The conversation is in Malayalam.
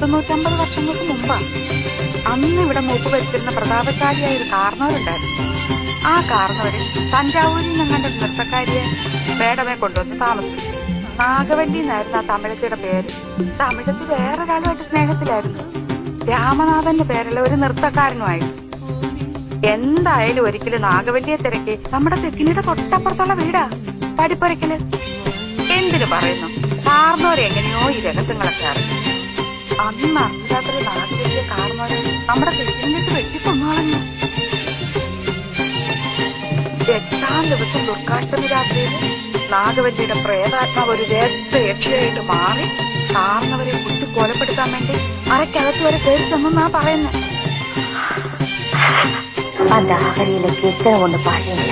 150 വർഷങ്ങൾക്ക് മുമ്പാ. അന്ന് ഇവിടെ മൂപ്പ് ഭരിച്ചിരുന്ന പ്രതാപശാലിയായ ഒരു കാരണവരുണ്ടായിരുന്നു. ആ കാരണവര് തഞ്ചാവൂരിൽ നിന്നങ്ങാണ്ട് നൃത്തക്കാരിയെ മേഡമെ കൊണ്ടുവന്ന് താമസിച്ചു. നാഗവല്ലി എന്നായിരുന്നു ആ തമിഴത്തിയുടെ പേര്. തമിഴത്ത് വേറെ കാലമായിട്ട് സ്നേഹത്തിലായിരുന്നു. രാമനാഥന്റെ പേരുള്ള ഒരു നൃത്തക്കാരനുമായിരുന്നു. എന്തായാലും ഒരിക്കലും നാഗവല്ലിയെ തിരക്കി നമ്മുടെ തെക്കിനിയുടെ തൊട്ടപ്പുറത്തുള്ള വീടാ പടിപ്പുരയ്ക്കല്. എന്തിനു പറയുന്നു, കാരണവരെങ്ങനെയോ ഈ രഹസ്യങ്ങളൊക്കെ അറിഞ്ഞു. അന്ന് അർദ്ധരാത്രി നാഗവല്ലിയെ കാരണവരെ നമ്മുടെ തെക്കിനിട്ട് വെട്ടിക്കൊന്നുകളഞ്ഞു. 8ാം ദിവസം ദുർഗാഷ്ടമി രാത്രിയിൽ നാഗവല്ലിയുടെ പ്രേതാത്മാവ് ഒരു രക്തയക്ഷയായിട്ട് മാറി കാരണവരെ കുട്ടി കൊലപ്പെടുത്താൻ വേണ്ടി അരക്കകത്ത് വരെ കയറി ചെന്നാ പറയുന്നത്. அந்த அகழியில கெட்ட ஒண்ணு பாருங்க.